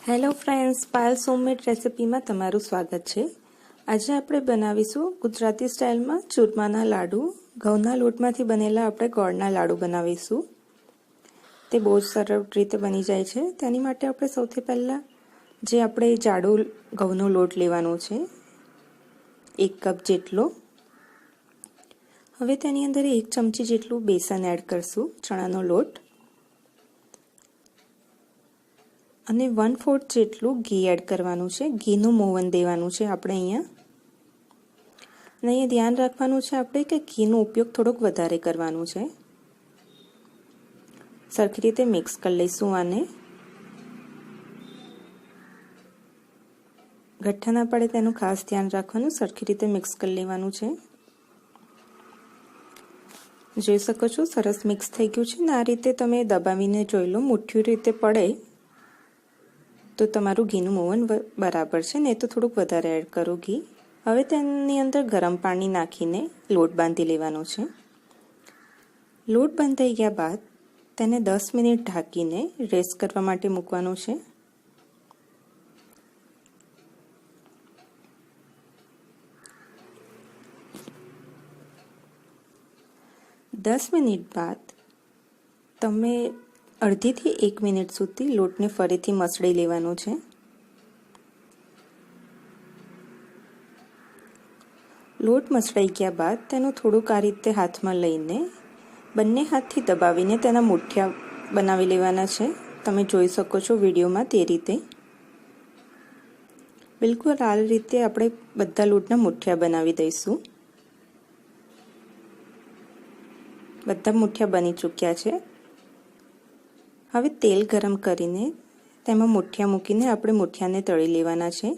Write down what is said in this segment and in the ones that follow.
Hello friends, Payal's homemade રેસિપીમાં તમારું સ્વાગત છે। આજે આપણે બનાવીશું ગુજરાતી સ્ટાઇલમાં ચૂરમાના લાડુ। ઘઉંના લોટમાંથી બનેલા આપણે ગોળના લાડુ બનાવીશું। તે બહુ જ સરળ રીતે બની જાય છે। તેની માટે આપણે સૌથી પહેલાં જે આપણે જાડો ઘઉંનો લોટ લેવાનો છે, 1 કપ જેટલો। હવે તેની અંદર 1 ચમચી જેટલું બેસન એડ કરશું, ચણાનો લોટ, અને 1/4 જેટલું ઘી એડ કરવાનું છે। ઘીનું મોવન દેવાનું છે આપણે અહીંયા। અને અહીંયા ધ્યાન રાખવાનું છે આપણે કે ઘીનો ઉપયોગ થોડોક વધારે કરવાનો છે। સરખી રીતે મિક્સ કરી લઈશું આને। ગઠ્ઠા ના પડે તેનું ખાસ ધ્યાન રાખવાનું, સરખી રીતે મિક્સ કરી લેવાનું છે। જોઈ શકો છો સરસ મિક્સ થઈ ગયું છે ને આ રીતે તમે દબાવીને જોઈ લો, મુઠ્ઠી રીતે પડે તો તમારું ઘીનું મોવન બરાબર છે, ને તો થોડુંક વધારે એડ કરો ઘી। હવે તેની અંદર ગરમ પાણી નાખીને લોટ બાંધી લેવાનો છે। લોટ બાંધાઈ ગયા બાદ તેને 10 મિનિટ ઢાંકીને રેસ્ટ કરવા માટે મૂકવાનો છે। દસ મિનિટ બાદ તમે અડધીથી 1 મિનિટ સુધી લોટને ફરીથી મસળી લેવાનો છે। લોટ મસળાઈ ગયા બાદ તેનું થોડુંક આ રીતે હાથમાં લઈને બંને હાથથી દબાવીને તેના મુઠ્ઠિયા બનાવી લેવાના છે। તમે જોઈ શકો છો વિડીયોમાં તે રીતે। બિલકુલ આ રીતે આપણે બધા લોટના મુઠ્ઠિયા બનાવી દઈશું। બધા મુઠ્ઠિયા બની ચૂક્યા છે। હવે તેલ ગરમ કરીને તેમાં મુઠ્ઠિયા મૂકીને આપણે મુઠ્ઠિયાને તળી લેવાના છે।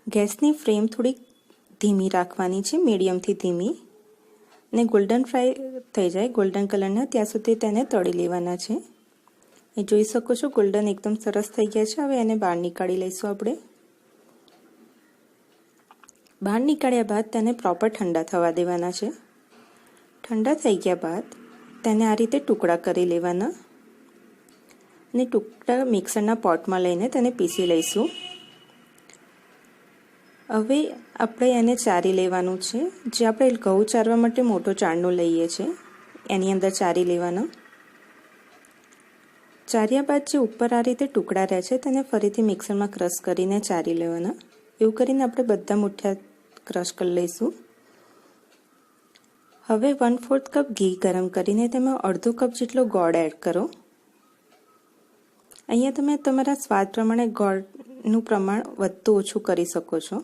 ગેસની ફ્લેમ થોડી ધીમી રાખવાની છે, મીડિયમથી ધીમી, અને ગોલ્ડન ફ્રાય થઈ જાય, ગોલ્ડન કલરના, ત્યાં સુધી તેને તળી લેવાના છે। એ જોઈ શકો છો ગોલ્ડન એકદમ સરસ થઈ ગયા છે। હવે એને બહાર નીકાળી લઈશું આપણે। બહાર નીકાળ્યા બાદ તેને પ્રોપર ઠંડા થવા દેવાના છે। ઠંડા થઈ ગયા બાદ તેને આ રીતે ટુકડા કરી લેવાના અને ટુકડા મિક્સરના પોટમાં લઈને તેને પીસી લઈશું। હવે આપણે એને ચારી લેવાનું છે। જે આપણે ઘઉં ચારવા માટે મોટો ચાળનો લઈએ છીએ એની અંદર ચારી લેવાનો। ચાર્યા બાદ જે ઉપર આ રીતે ટુકડા રહે છે તેને ફરીથી મિક્સરમાં ક્રશ કરીને ચારી લેવાના। એવું કરીને આપણે બધા મુઠ્ઠિયા ક્રશ કરી લઈશું। હવે 1/4 કપ ઘી ગરમ કરીને તેમાં અડધો કપ જેટલો ગોળ એડ કરો। અહીંયા તમે તમારા સ્વાદ પ્રમાણે ગોળનું પ્રમાણ વધતું ઓછું કરી શકો છો।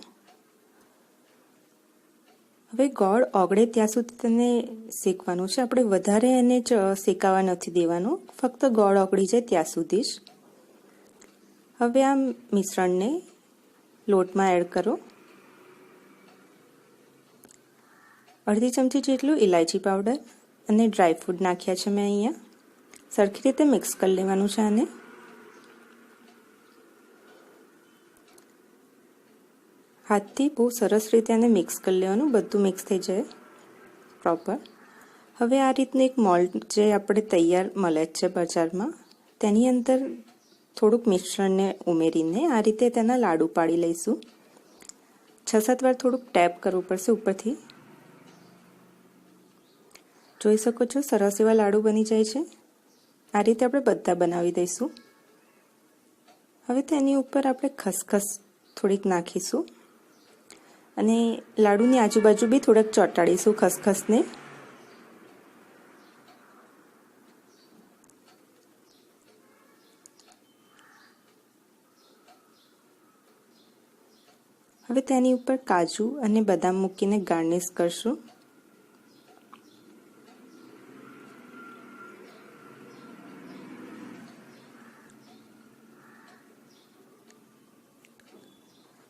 હવે ગોળ ઓગળે ત્યાં સુધી તેને શેકવાનું છે। આપણે વધારે એને શેકાવા નથી દેવાનું, ફક્ત ગોળ ઓગળી જાય ત્યાં સુધી જ। હવે આ મિશ્રણને લોટમાં એડ કરો। અડધી ચમચી જેટલું ઇલાયચી પાવડર અને ડ્રાયફ્રૂટ નાખ્યા છે મેં અહીંયા। સરખી રીતે મિક્સ કરી લેવાનું છે આને। હાથથી બહુ સરસ રીતે આને મિક્સ કરી લેવાનું, બધું મિક્સ થઈ જાય પ્રોપર। હવે આ રીતનું એક મોલ્ડ જે આપણે તૈયાર મળે છે બજારમાં, તેની અંદર થોડુંક મિશ્રણને ઉમેરીને આ રીતે તેના લાડુ પાડી લઈશું। 6-7 વાર થોડુંક ટેપ કરવું પડશે ઉપરથી। જોઈ શકો છો સરસ એવા લાડુ બની જાય છે। આ રીતે આપણે બધા બનાવી દઈશું। હવે તેની ઉપર આપણે ખસખસ થોડીક નાખીશું અને લાડુની આજુબાજુ બી થોડાક ચોંટાડીશું ખસખસને। હવે તેની ઉપર કાજુ અને બદામ મૂકીને ગાર્નિશ કરશું।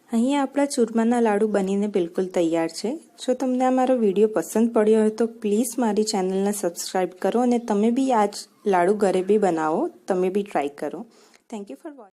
અહીંયા આપણા ચૂરમાના લાડુ બનીને બિલકુલ તૈયાર છે। જો તમને આ મારો વિડીયો પસંદ પડ્યો હોય તો પ્લીઝ મારી ચેનલને સબસ્ક્રાઈબ કરો અને તમે બી આ જ લાડુ ઘરે બી બનાવો, તમે બી ટ્રાય કરો। Thank you for watching.